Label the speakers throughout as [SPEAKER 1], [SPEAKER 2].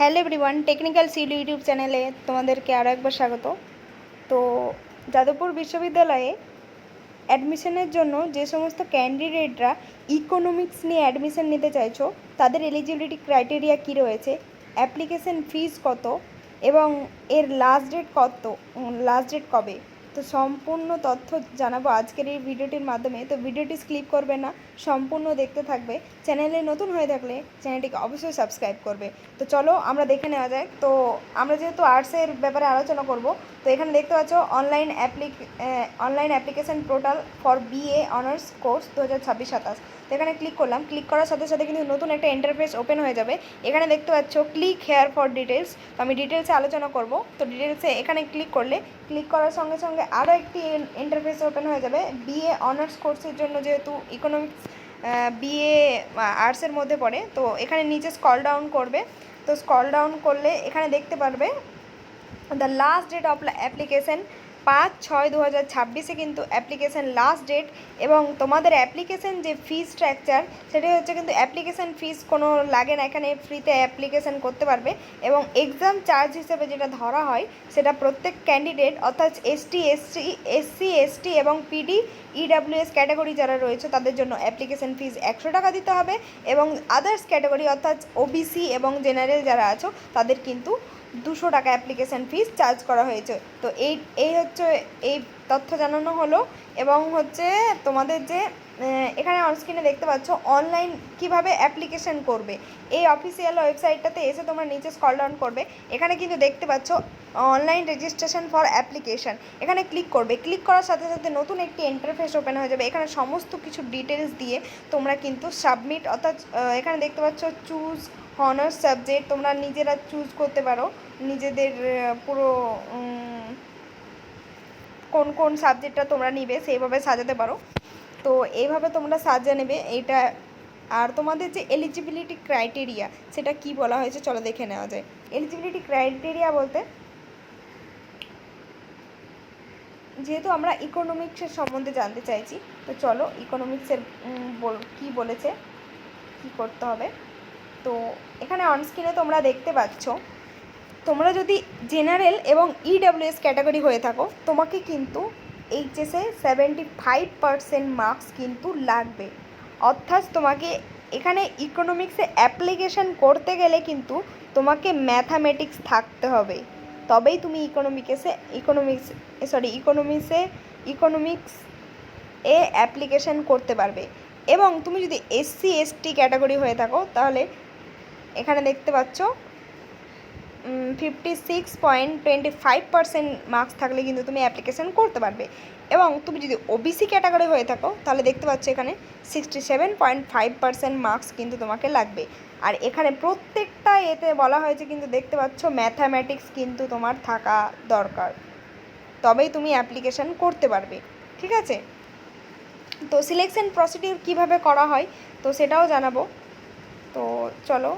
[SPEAKER 1] Hello everyone, technical seed YouTube চ্যানেলে তোমাদেরকে আরও একবার স্বাগত। তো যাদবপুর বিশ্ববিদ্যালয়ে অ্যাডমিশনের জন্য যে সমস্ত ক্যান্ডিডেটরা ইকোনমিক্স নিয়ে অ্যাডমিশন নিতে চাইছো তাদের এলিজিবিলিটি ক্রাইটেরিয়া কী রয়েছে, অ্যাপ্লিকেশন ফিস কত এবং এর লাস্ট ডেট কবে, তো সম্পূর্ণ তথ্য জানাবো আজকের এই ভিডিওটির মাধ্যমে। তো ভিডিওটি স্কিপ করবে না, সম্পূর্ণ দেখতে থাকবে। চ্যানেলে নতুন হয়ে থাকলে চ্যানেলটিকে অবশ্যই সাবস্ক্রাইব করবে। তো চলো আমরা দেখে নেওয়া যায়। তো আমরা যেহেতু আর্টসের ব্যাপারে আলোচনা করব, তো এখানে দেখতে পাচ্ছ online application portal for BA honours course 2026-27। তো এখানে ক্লিক করলাম। ক্লিক করার সাথে সাথে কিন্তু নতুন একটা ইন্টারফেস ওপেন হয়ে যাবে। এখানে দেখতে পাচ্ছ ক্লিক হেয়ার ফর ডিটেলস। তো আমি ডিটেলসে আলোচনা করব। তো ডিটেলসে এখানে ক্লিক করলে ক্লিক করার সঙ্গে সঙ্গে আরও একটি ইন্টারফেস ওপেন হয়ে যাবে বিএ অনার্স কোর্সের জন্য, যেহেতু ইকোনমিক্স বিএ আর্টসের মধ্যে পড়ে। তো এখানে নিচে স্ক্রল ডাউন করবে। তো স্ক্রল ডাউন করলে এখানে দেখতে পারবে the last date of application 5/6/2026 কিন্তু অ্যাপ্লিকেশান লাস্ট ডেট। এবং তোমাদের অ্যাপ্লিকেশান যে ফি স্ট্রাকচার সেটাই হচ্ছে কিন্তু অ্যাপ্লিকেশান ফিস কোনো লাগে না, এখানে ফ্রিতে অ্যাপ্লিকেশান করতে পারবে। এবং এক্সাম চার্জ হিসেবে যেটা ধরা হয় সেটা প্রত্যেক ক্যান্ডিডেট অর্থাৎ এসসি এসটি এবং পিডি ইডাব্লিউএস ক্যাটাগরি যারা রয়েছে তাদের জন্য অ্যাপ্লিকেশান ফিস 100 টাকা দিতে হবে, এবং আদার্স ক্যাটাগরি অর্থাৎ ওবিসি এবং জেনারেল যারা আছো তাদের কিন্তু 200 টাকা অ্যাপ্লিকেশান ফিস চার্জ করা হয়েছে। তো এই হচ্ছে এই তথ্য জানানো হলো। এবং হচ্ছে তোমাদের যে এখানে অনস্ক্রিনে দেখতে পাচ্ছ অনলাইন কিভাবে অ্যাপ্লিকেশান করবে, এই অফিসিয়াল ওয়েবসাইটটাতে এসে তোমরা নিচে স্ক্রল ডাউন করবে। এখানে কিন্তু দেখতে পাচ্ছ অনলাইন রেজিস্ট্রেশন ফর অ্যাপ্লিকেশান, এখানে ক্লিক করবে। ক্লিক করার সাথে সাথে নতুন একটি ইন্টারফেস ওপেন হয়ে যাবে। এখানে সমস্ত কিছু ডিটেলস দিয়ে তোমরা কিন্তু সাবমিট অর্থাৎ এখানে দেখতে পাচ্ছ চুজ অনার্স সাবজেক্ট, তোমরা নিজেরা চুজ করতে পারো নিজেদের পুরো কোন কোন সাবজেক্টটা তোমরা নিবে সেইভাবে সাজাতে পারো। তো এইভাবে তোমরা সাজিয়ে নেবে এইটা। আর তোমাদের যে এলিজিবিলিটি ক্রাইটেরিয়া সেটা কি বলা হয়েছে চলো দেখে নেওয়া যায়। এলিজিবিলিটি ক্রাইটেরিয়া বলতে, যেহেতু আমরা ইকোনমিক্সের সম্বন্ধে জানতে চাইছি, তো চলো ইকোনমিক্সের কি বলেছে, কি করতে হবে। তো এখানে অনস্ক্রিনে তোমরা দেখতে পাচ্ছ, তোমরা যদি জেনারেল এবং ইডাব্লিউএস ক্যাটাগরি হয়ে থাকো তোমাকে কিন্তু এইচএসে 75% মার্কস কিন্তু লাগবে। অর্থাৎ তোমাকে এখানে ইকোনমিক্সে অ্যাপ্লিকেশান করতে গেলে কিন্তু তোমাকে ম্যাথামেটিক্স থাকতে হবে, তবেই তুমি ইকোনমিক্স এ অ্যাপ্লিকেশান করতে পারবে। এবং তুমি যদি এসসি এসটি ক্যাটাগরি হয়ে থাকো তাহলে এখানে দেখতে পাচ্ছ 56.25% মার্কস থাকলে কিন্তু তুমি অ্যাপ্লিকেশান করতে পারবে। এবং তুমি যদি ওবিসি ক্যাটাগরি হয়ে থাকো তাহলে দেখতে পাচ্ছ এখানে 67.5% মার্কস কিন্তু তোমাকে লাগবে। আর এখানে প্রত্যেকটা এতে বলা হয়েছে কিন্তু দেখতে পাচ্ছ ম্যাথামেটিক্স কিন্তু তোমার থাকা দরকার, তবেই তুমি অ্যাপ্লিকেশান করতে পারবে। ঠিক আছে, তো সিলেকশন প্রসিডিউর কীভাবে করা হয় তো সেটাও জানাবো। তো চলো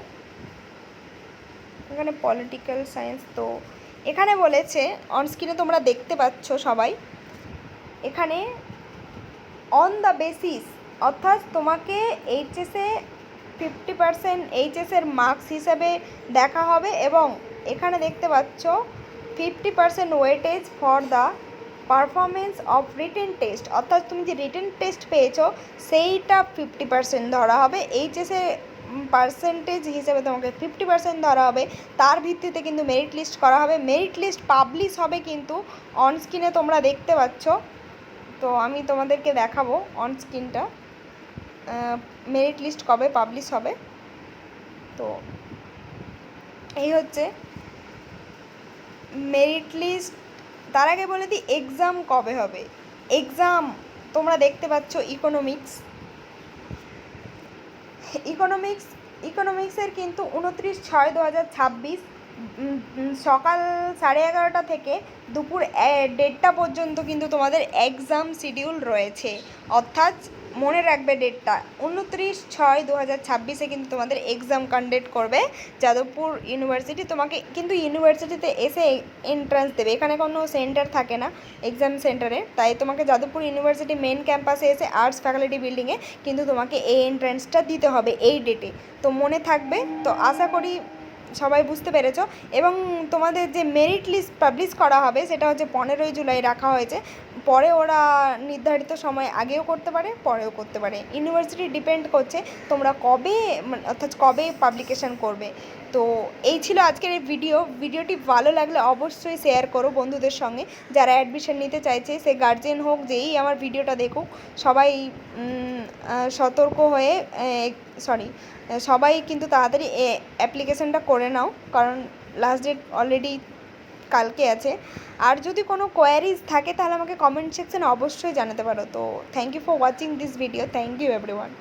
[SPEAKER 1] এখানে পলিটিক্যাল সায়েন্স, তো এখানে বলেছে অনস্ক্রিনে তোমরা দেখতে পাচ্ছ সবাই, এখানে অন দ্য বেসিস অর্থাৎ তোমাকে এইচএসে 50% এইচএসের মার্কস হিসাবে দেখা হবে। এবং এখানে দেখতে পাচ্ছ 50% weightage for the performance of written test, অর্থাৎ তুমি যে রিটেন টেস্ট পেয়েছো সেইটা 50% ধরা হবে। এইচএসে পার্সেন্টেজ হিসেবে তোমাকে 50% ধরা হবে, তার ভিত্তিতে কিন্তু মেরিট লিস্ট করা হবে। মেরিট লিস্ট পাবলিশ হবে কিন্তু অনস্ক্রিনে তোমরা দেখতে পাচ্ছ। তো আমি তোমাদেরকে দেখাবো অনস্ক্রিনটা মেরিট লিস্ট কবে পাবলিশ হবে। তো এই হচ্ছে মেরিট লিস্ট। তার আগে বলে দিই এক্সাম কবে হবে। এক্সাম তোমরা দেখতে পাচ্ছ ইকোনমিক্সের কিন্তু 29/6/2026 সকাল 11:30 থেকে দুপুর 1:30 পর্যন্ত কিন্তু তোমাদের এক্সাম শিডিউল রয়েছে। অর্থাৎ মনে রাখবে ডেটটা 29/6/2026 কিন্তু তোমাদের এক্সাম কন্ডাক্ট করবে যাদবপুর ইউনিভার্সিটি। তোমাকে কিন্তু ইউনিভার্সিটিতে এসে এন্ট্রান্স দেবে, এখানে কোনো সেন্টার থাকে না এক্সাম সেন্টারে, তাই তোমাকে যাদবপুর ইউনিভার্সিটি মেন ক্যাম্পাসে এসে আর্টস ফ্যাকাল্টি বিল্ডিংয়ে কিন্তু তোমাকে এই এন্ট্রান্সটা দিতে হবে এই ডেটে। তো মনে থাকবে। তো আশা করি সবাই বুঝতে পেরেছো। এবং তোমাদের যে মেরিট লিস্ট পাবলিশ করা হবে সেটা হচ্ছে 15ই জুলাই রাখা হয়েছে। পরে ওরা নির্ধারিত সময় আগেও করতে পারে, পরেও করতে পারে, ইউনিভার্সিটি ডিপেন্ড করছে তোমরা কবে অর্থাৎ কবে পাবলিকেশান করবে। তো এই ছিল আজকের এই ভিডিওটি ভালো লাগলে অবশ্যই শেয়ার করো বন্ধুদের সঙ্গে। যারা অ্যাডমিশন নিতে চাইছে, সে গার্জেন হোক, যেই আমার ভিডিওটা দেখুক, সবাই সতর্ক হয়ে সবাই কিন্তু তাড়াতাড়ি অ্যাপ্লিকেশানটা করে নাও, কারণ লাস্ট ডেট অলরেডি কালকে আছে। আর যদি কোনো কোয়ারিজ থাকে তাহলে আমাকে কমেন্ট সেকশানে অবশ্যই জানাতে পারো। তো thank you for watching this video, thank you everyone.